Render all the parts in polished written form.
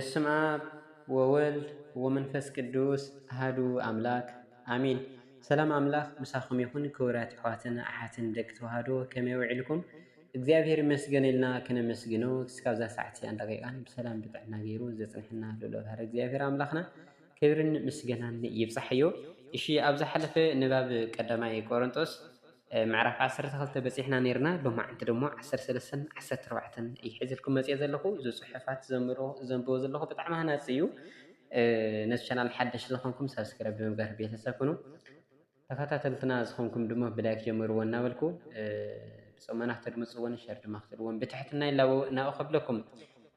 በስመ አብ ወወልድ ወመንፈስ ቅዱስ አሐዱ አምላክ አሜን። ሰላም አምላክ ምሳኹም ይኹን። ክቡራት ኣሕዋትን ኣሓትን ደቂ ተዋህዶ ከመይ ውዒልኩም? እግዚአብሔር ይመስገን ኢልና ክነመስግኖ እስካብዛ ሰዓት እንዳቂቃን ብሰላም ብጥዕና ገይሩ ዘፅንሕና ልኡለ ባህሪ እግዚአብሔር ኣምላኽና ክብርን ምስጋናን ይብፃሕዮ። እሺ ኣብ ዝሓለፈ ንባብ ቀዳማይ ቆሮንጦስ ምዕራፍ 12 በፂሕና ነርና። ሎማዓንቲ ደሞ 13 14 ይሕዝልኩም መፅአ ዘለኹ። እዚ ፅሑፋት ዘንብቦ ዘለኹ ብጣዕሚ ሃናፂ እዩ። ነዚ ቻናል ሓደሽ ዝኾንኩም ሰብስክራይብ ብምግባር ቤተሰብ ኩኑ። ተኸታተልትና ዝኾንኩም ድማ ብላይክ ጀምርዎ እናበልኩ ብፀሞናት ተድምፅዎን ሸር ድማ ክትልዎን ብትሕትና እናኣኸብለኩም።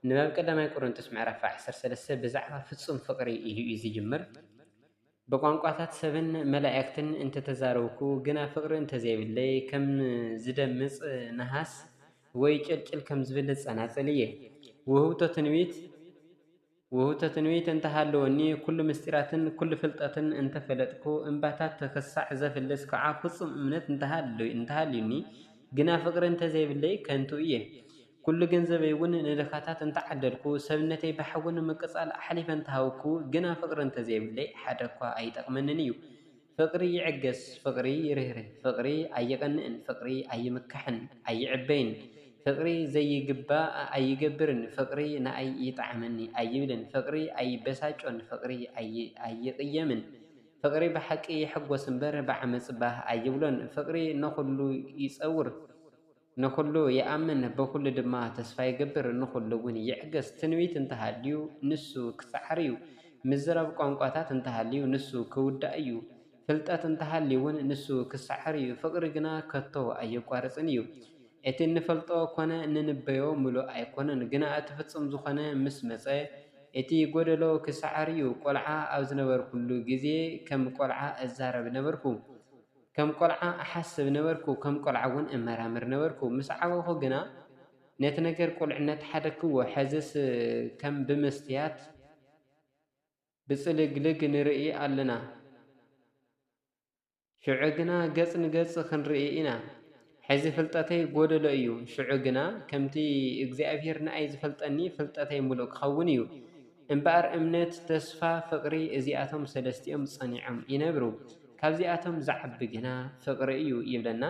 ንባብ ቀዳማይ ቆሮንጦስ ምዕራፍ 13 ብዛዕባ ፍፁም ፍቕሪ እዩ ዝጅምር። በቋንቋታት ሰብን መላእክትን እንተተዛረብኩ ግና ፍቅሪ እንተዘይብለይ ከም ዝደምፅ ነሃስ ወይ ጭልጭል ከም ዝብል ጸናጽል እየ። ውህብቶ ትንቢት እንተሃለወኒ ኩሉ ምስጢራትን ኩሉ ፍልጠትን እንተፈለጥኩ እምባታት ተኸሳዕ ዘፍልስ ከዓ ፍጹም እምነት እንተሃልዩኒ ግና ፍቅሪ እንተዘይብለይ ከንቱ እየ። ኩሉ ገንዘበይ እውን ንድኻታት እንተዓደልኩ ሰብነተይ ብሓውን ምቅጻል ሓሊፈ እንተሃውኩ ግና ፍቅሪ እንተዘይብለይ ሓደ እኳ ኣይጠቕመንን እዩ። ፍቅሪ ይዕገስ፣ ፍቅሪ ይርህርህ፣ ፍቅሪ ኣይቀንእን፣ ፍቅሪ ኣይምካሕን ኣይዕበይን፣ ፍቅሪ ዘይግባእ ኣይገብርን፣ ፍቅሪ ንኣይ ይጣዕመኒ ኣይብልን፣ ፍቅሪ ኣይበሳጮን፣ ፍቅሪ ኣይቅየምን፣ ፍቅሪ ብሓቂ ይሕጎስ እምበር ብዓመፅ ባህ ኣይብሎን፣ ፍቅሪ ንኹሉ ይፀውር፣ ንኹሉ ይኣምን፣ በኩሉ ድማ ተስፋ ይገብር፣ ንኹሉ እውን ይዕገስ። ትንቢት እንተሃልዩ ንሱ ክሳዕር እዩ። ምዝራብ ቋንቋታት እንተሃልዩ ንሱ ክውዳእ እዩ። ፍልጠት እንተሃልዩ እውን ንሱ ክሳዕር እዩ። ፍቅሪ ግና ከቶ ኣየቋርፅን እዩ። እቲ እንፈልጦ ኮነ እንንበዮ ሙሉእ ኣይኮነን፣ ግና እቲ ፍጹም ዝኾነ ምስ መፀ እቲ ጎደሎ ክሳዕር እዩ። ቆልዓ ኣብ ዝነበርኩሉ ግዜ ከም ቆልዓ እዛረብ ነበርኩ፣ ከም ቆልዓ ኣሓስብ ነበርኩ፣ ከም ቆልዓ እውን እመራምር ነበርኩ። ምስ ዓበኹ ግና ነቲ ነገር ቁልዕነት ሓደክዎ። ሕዝስ ከም ብመስትያት ብፅልግልግ ንርኢ ኣለና፣ ሽዑ ግና ገጽ ንገጽ ክንርኢ ኢና። ሕዚ ፍልጠተይ ጎደሎ እዩ፣ ሽዑ ግና ከምቲ እግዚኣብሔር ንኣይ ዝፈልጠኒ ፍልጠተይ ሙሉእ ክኸውን እዩ። እምበኣር እምነት፣ ተስፋ፣ ፍቅሪ እዚኣቶም ሰለስቲኦም ጸኒዖም ይነብሩ፣ ካብዚኣቶም ዝዓቢ ግና ፍቅሪ እዩ ይብለና።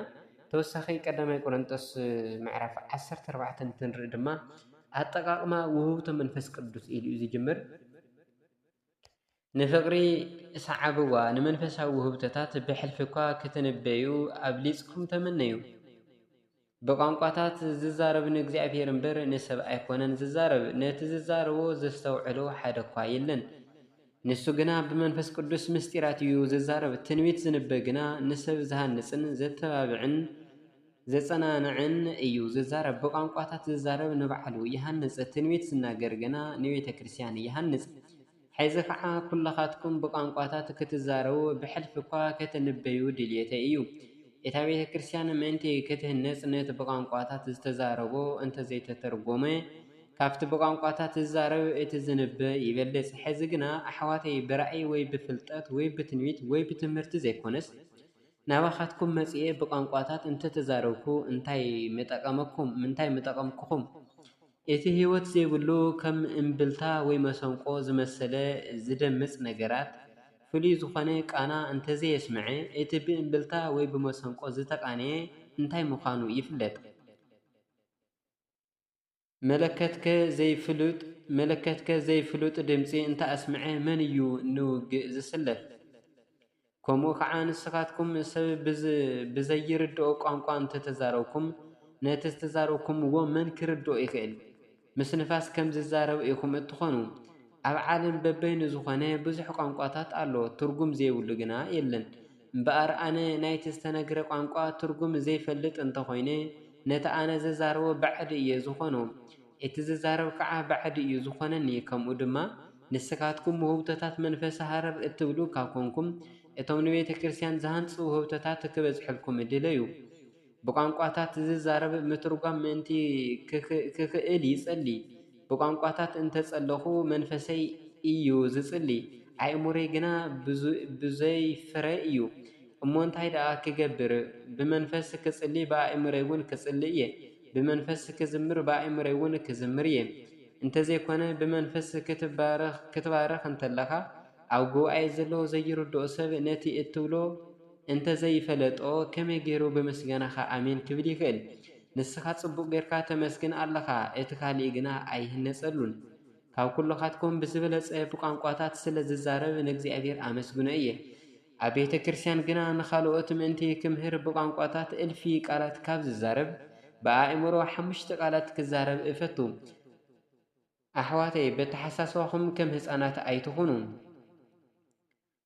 ተወሳኺ ቀዳማይ ቆሮንጦስ ምዕራፍ 14 እንትንርኢ ድማ ኣጠቃቅማ ውህብቶ መንፈስ ቅዱስ ኢሉ እዩ ዝጅምር። ንፍቅሪ ሰዓብዋ ንመንፈሳዊ ውህብቶታት ብሕልፊ እኳ ክትንበዩ ኣብሊፅኩም ተመነዩ። ብቋንቋታት ዝዛረብ ንእግዚአብሔር እምበር ንሰብ ኣይኮነን ዝዛረብ፣ ነቲ ዝዛረቦ ዘስተውዕሎ ሓደ እኳ የለን። ንሱ ግና ብመንፈስ ቅዱስ ምስጢራት እዩ ዝዛረብ። ትንቢት ዝንበ ግና ንሰብ ዝሃንፅን ዘተባብዕን ዘጸናንዕን እዩ ዝዛረብ። ብቋንቋታት ዝዛረብ ንባዕሉ ይሃንፅ፣ ትንቢት ዝናገር ግና ንቤተ ክርስቲያን ይሃንፅ። ሕዚ ከዓ ኩላኻትኩም ብቋንቋታት ክትዛረቡ ብሕልፊ እኳ ከተንበዩ ድልየተይ እዩ። እታ ቤተ ክርስቲያን ምእንቲ ክትህነፅ ነቲ ብቋንቋታት ዝተዛረቦ እንተዘይተተርጎመ ካብቲ ብቋንቋታት ዝዛረብ እቲ ዝንበ ይበልፅ። ሕዚ ግና ኣሕዋተይ ብራእይ ወይ ብፍልጠት ወይ ብትንቢት ወይ ብትምህርቲ ዘይኮነስ ናባኻትኩም መፅኤ ብቋንቋታት እንተተዛረብኩ እንታይ ምጠቐምኩኹም? እቲ ህይወት ዘይብሉ ከም እምብልታ ወይ መሰንቆ ዝመሰለ ዝደምፅ ነገራት ፍሉይ ዝኾነ ቃና እንተዘየስምዐ እቲ ብእምብልታ ወይ ብመሰንቆ ዝተቃነየ እንታይ ምዃኑ ይፍለጥ። መለከትከ ዘይፍሉጥ ድምፂ እንተኣስምዐ መን እዩ ንውግእ ዝስለፍ? ከምኡ ከዓ ንስኻትኩም ሰብ ብዘይርድኦ ቋንቋ እንተተዛረብኩም ነቲ ዝተዛረብኩምዎ መን ክርድኦ ይኽእል? ምስ ንፋስ ከም ዝዛረብ ኢኹም እትኾኑ። ኣብ ዓለም በበይኑ ዝኾነ ብዙሕ ቋንቋታት ኣሎ፣ ትርጉም ዘይብሉ ግና የለን። እምበኣር ኣነ ናይቲ ዝተነገረ ቋንቋ ትርጉም ዘይፈልጥ እንተኾይነ ነቲ ኣነ ዘዛረቦ ባዕዲ እየ ዝኾኖ፣ እቲ ዝዛረብ ከዓ ባዕዲ እዩ ዝኾነኒ። ከምኡ ድማ ንስኻትኩም ውህብቶታት መንፈሲ ሃረር እትብሉ ካብ ኮንኩም እቶም ንቤተ ክርስቲያን ዝሃንፁ ውህብቶታት ክበዝሐልኩም ድለዩ። ብቋንቋታት ዝዛረብ ምትርጓም ምእንቲ ክኽእል ይጸሊ። ብቋንቋታት እንተጸለኹ መንፈሰይ እዩ ዝጽሊ፣ ኣእሙረይ ግና ብዘይ ፍረ እዩ። እሞ እንታይ ደኣ ክገብር? ብመንፈስ ክጽሊ ብኣእሙረይ እውን ክጽሊ እየ፣ ብመንፈስ ክዝምር ብኣእሙረይ እውን ክዝምር እየ። እንተዘይኮነ ብመንፈስ ክትባረኽ እንተለኻ ኣብ ጉባኤ ዘሎ ዘይርድኦ ሰብ ነቲ እትብሎ እንተዘይፈለጦ ከመይ ገይሩ ብምስጋናኻ ኣሜን ክብል ይኽእል። ንስኻ ጽቡቕ ጌርካ ተመስግን ኣለኻ፣ እቲ ካሊእ ግና ኣይህነጸሉን። ካብ ኩሎኻትኩም ብዝበለጸ ብቋንቋታት ስለ ዝዛረብ ንእግዚአብሔር ኣመስግኖ እየ። ኣብ ቤተ ክርስቲያን ግና ንኻልኦት ምእንቲ ክምህር ብቋንቋታት እልፊ ቃላት ካብ ዝዛረብ ብኣእምሮ 5 ቃላት ክዛረብ እፈቱ። ኣሕዋተይ በተሓሳስባኹም ከም ህፃናት ኣይትኹኑ።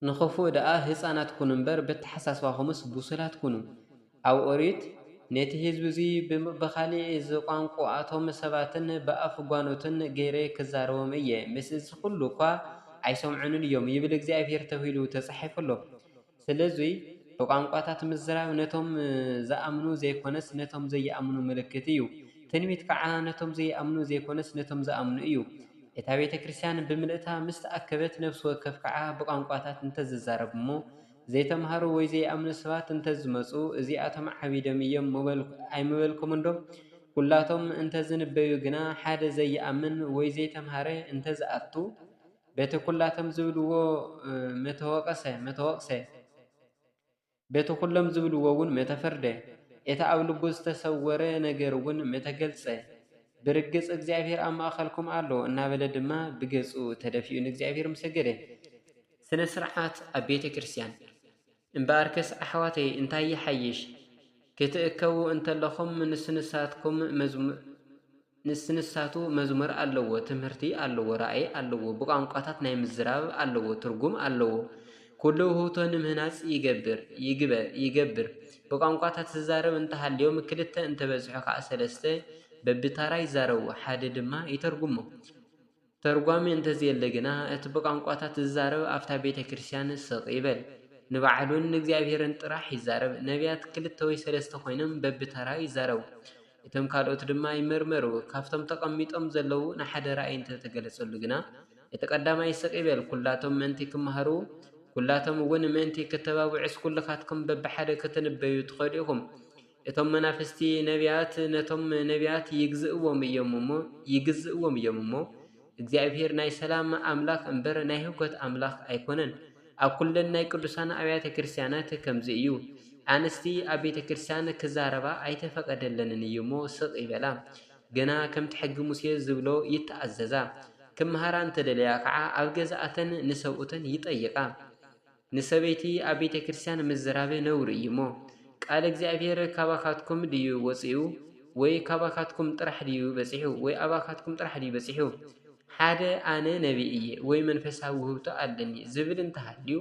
ንኽፉእ ደኣ ህፃናት ኩኑ እምበር በተሓሳስባኹምስ ቡሱላት ኩኑ። ኣብ ኦሪት ነቲ ህዝቢ እዚ ብኻሊእ ዝቋንቋኣቶም ሰባትን ብኣፍ ጓኖትን ገይረ ክዛረቦም እየ፣ ምስ እዚ ኩሉ እኳ ኣይሰምዑንን እዮም ይብል እግዚኣብሔር ተባሂሉ ተጻሒፉሎ። ስለዚ ብቋንቋታት ምዝራብ ነቶም ዝኣምኑ ዘይኮነስ ነቶም ዘይኣምኑ ምልክት እዩ። ትንቢት ከዓ ነቶም ዘይኣምኑ ዘይኮነስ ነቶም ዝኣምኑ እዩ። እታ ቤተ ክርስቲያን ብምልእታ ምስ ተኣከበት ነፍሲ ወከፍ ከዓ ብቋንቋታት እንተዝዛረብ እሞ ዘይተምሃሩ ወይ ዘይኣምኑ ሰባት እንተዝመፁ እዚኣቶም ዓቢዶም እዮም ኣይምበልኩምን ዶ? ኩላቶም እንተዝንበዩ ግና ሓደ ዘይኣምን ወይ ዘይተምሃረ እንተዝኣቱ በቲ ኩላቶም ዝብልዎ መተወቕሰ በቲ ኩሎም ዝብልዎ እውን መተፈርደ እቲ ኣብ ልቡ ዝተሰወረ ነገር እውን መተገልጸ ብርግጽ እግዚኣብሔር ኣብ ማእኸልኩም ኣሎ እናበለ ድማ ብገጹ ተደፊኡ ንእግዚኣብሔር መሰገደ። ስነ ስርዓት ኣብ ቤተ ክርስቲያን እምበኣርከስ ኣሕዋተይ እንታይ ይሓይሽ ክትእከቡ እንተለኹም ንስንሳቱ መዝሙር ኣለዎ፣ ትምህርቲ ኣለዎ፣ ራእይ ኣለዎ፣ ብቋንቋታት ናይ ምዝራብ ኣለዎ፣ ትርጉም ኣለዎ። ኩሉ ውህብቶ ንምህናፅ ይገብር። ብቋንቋታት ዝዛረብ እንተሃልዮም ክልተ እንተበዝሑ ከዓ 3 በብታራ ይዛረቡ፣ ሓደ ድማ ይተርጉሞ። ተርጓሚ እንተዝየለ ግና እቲ ብቋንቋታት ዝዛረብ ኣፍታ ቤተ ክርስቲያን ስቕ ይበል፣ ንባዕሉን ንእግዚኣብሔርን ጥራሕ ይዛረብ። ነቢያት 2 ወይ 3 ኮይኖም በብታራ ይዛረቡ፣ እቶም ካልኦት ድማ ይመርመሩ። ካብቶም ተቐሚጦም ዘለዉ ንሓደ ራእይ እንተተገለጸሉ ግና እቲ ቀዳማይ ስቕ ይበል። ኩላቶም ምእንቲ ክመሃሩ ኩላቶም እውን ምእንቲ ከተባብዑስ ኩልኻትኩም በብሓደ ክትንበዩ ትኸእሉ ኢኹም። እቶም መናፍስቲ ነቢያት ነቶም ነቢያት ይግዝእዎም እዮም እሞ እግዚኣብሔር ናይ ሰላም ኣምላኽ እምበር ናይ ህውከት ኣምላኽ ኣይኮነን። ኣብ ኩለን ናይ ቅዱሳን ኣብያተ ክርስቲያናት ከምዚ እዩ። ኣንስቲ ኣብ ቤተ ክርስቲያን ክዛረባ ኣይተፈቐደለንን እዩ እሞ ስቕ ይበላ፣ ገና ከምቲ ሕጊ ሙሴ ዝብሎ ይተኣዘዛ። ክመሃራ እንተደለያ ከዓ ኣብ ገዛኣተን ንሰብኡተን ይጠይቃ። ንሰበይቲ ኣብ ቤተ ክርስቲያን ምዝራብ ነውሪ እዩ እሞ ቃል እግዚኣብሔር ካባኻትኩም ድዩ ወፂኡ ወይ ካባኻትኩም ጥራሕ ድዩ በፂሑ ወይ ኣባኻትኩም ጥራሕ ድዩ በፂሑ? ሓደ ኣነ ነቢ እየ ወይ መንፈሳዊ ውህብቶ ኣለኒ ዝብል እንተሃልዩ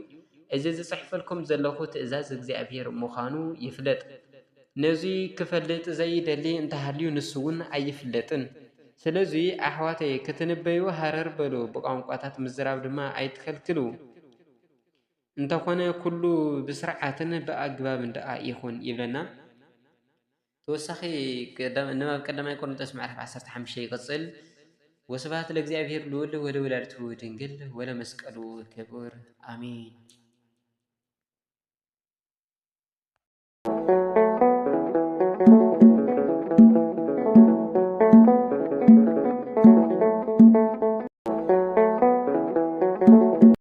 እዚ ዝጽሕፈልኩም ዘለኹ ትእዛዝ እግዚኣብሔር ምዃኑ ይፍለጥ። ነዚ ክፈልጥ ዘይደሊ እንተሃልዩ ንሱ እውን ኣይፍለጥን። ስለዚ ኣሕዋተይ ክትንበዩ ሃረር በሉ፣ ብቋንቋታት ምዝራብ ድማ ኣይትከልክሉ። እንተኾነ ኩሉ ብስርዓትን ብኣግባብን ደኣ ይኹን ይብለና። ተወሳኺ ንባብ ቀዳማይ ቆሮንጦስ ምዕራፍ 15 ይቕጽል። ወስብሐት ለእግዚአብሔር ልዑል ወለወላዲቱ ድንግል ወለመስቀሉ ክቡር አሜን።